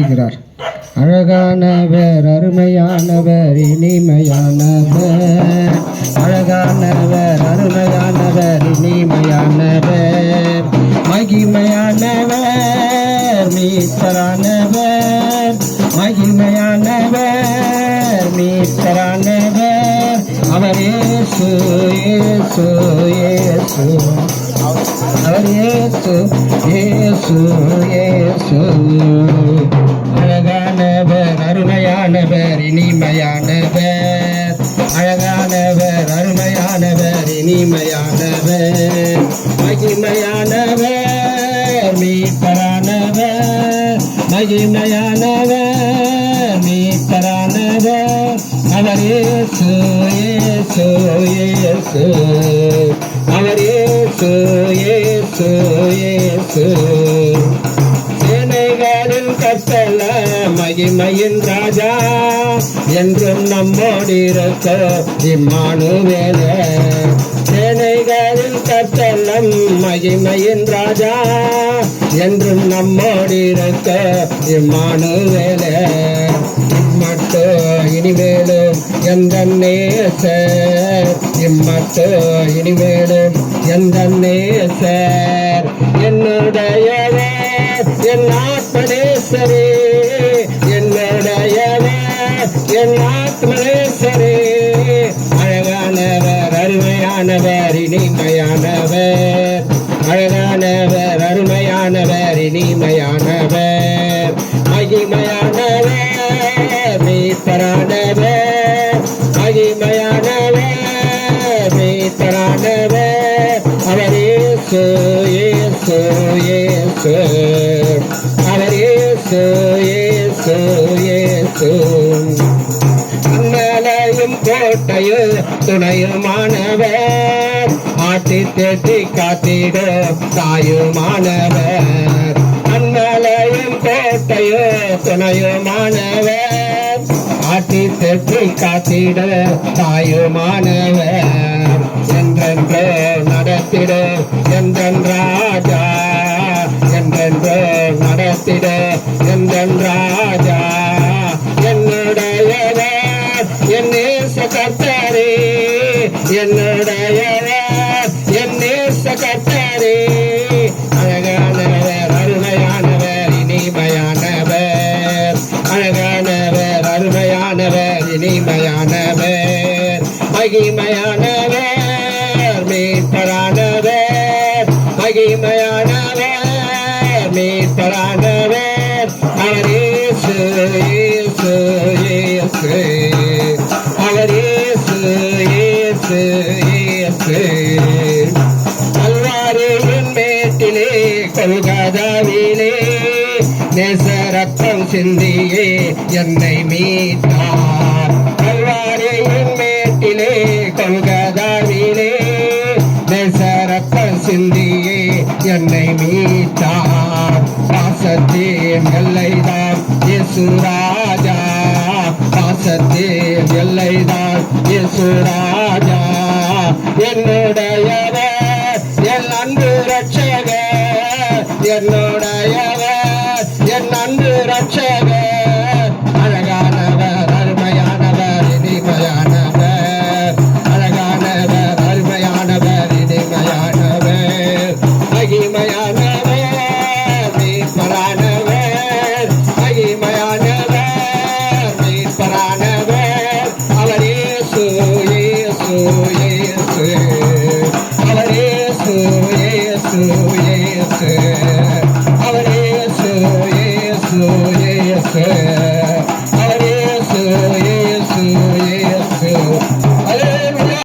இருக்கிறார். அழகானவர், அருமையானவர், இனிமையானவர். அழகானவர், அருமையானவர், இனிமையானவர், மகிமையானவர், மீட்பரானவர், மகிமையானவர், மீட்பரானவர். அவர் இயேசு, இயேசு, இயேசு. அவர் இயேசு, இயேசு, இயேசு. அழகானவர், அருமையானவர், இனிமையானவர். அழகானவர், அருமையானவர், இனிமையானவர், மகிமையானவர், மீட்பரானவர், மகிமையானவர், மீட்பரானவர். அவர் இயேசு, இயேசு, இயேசு. அவர் இயேசு, இயேசு, இயேசு. சேனைகளின் கர்த்தர், மகிமையின் ராஜா, என்றும் நம்மோடிருக்க இம்மானுவேலே. சேனைகளின் கர்த்தர், மகிமையின் ராஜா, என்றும் நம்மோடிருக்க இம்மானுவேலே. இம்மட்டு இனிமேலும் எந்த நேசர், இம்மட்டு இனிமேலும் எந்த நேசர். என்னுடையவர், என் ஆத்மநேசரே, என்னுடையவர், என் ஆத்மநேசரே. அழகானவர், அருமையானவர், இனிமையானவர். அழகானவர், அருமையானவர், இனிமையானவர், மகிமையானவர், மீட்பரானவர், மகிமையானவர், மீட்பரானவர். அவர் இயேசு, இயேசு, இயேசு. அவர் இயேசு, இயேசு, இயேசு. அண்ணலையும் கோட்டையும் துணையுமானவர், ஆட்டி தேட்டி காத்திட தாயுமானவர். அண்ணலையும் கோட்டையும் துணையுமானவர், ஆட்டி தேட்டி காத்திட தாயுமானவர். என்றென்றோ நடத்திட எந்தன் ராஜா, என்றென்றோ நடத்திட எந்தன் ராஜா. என்னுடையவர், என் நேச கர்த்தரே, என்னுடையவர், என் நேச கர்த்தரே. அழகானவர், அருமையானவர், இனிமையானவர். அழகானவர், அருமையானவர், இனிமையானவர், மகிமையானவர், மீட்பரானவர், மகிமையானவர், மீட்பரானவர். அவர் இயேசு, இயேசு, இயேசு. அவர் இயேசு, இயேசு, இயேசு. கல்வாரியின் மேட்டிலே, கொல்கதாவிலே, நேசரத்தம் சிந்தியே என்னை மீட்டார். கல்வாரியின் மேட்டிலே, கொல்கதாவிலே, நேசரத்தம் சிந்தியே என்னை மீட்டார். பாசத்தின் எல்லைதான் இயேசு ராஜா, பாசத்தின் எல்லைதான் இயேசு ராஜா. என்னுடையவர், என் அன்பு ரட்சகர், என்னுடையவர், என் அன்பு ரட்சகர். அழகானவர், அருமையானவர், இனிமையானவர். அழகானவர், அருமையானவர், இனிமையானவர், மகிமையானவர், மீட்பரானவர், மகிமையானவர், மீட்பரானவர். அவர் இயேசு, இயேசு, இயேசு. அவர் இயேசு, இயேசு, இயேசு.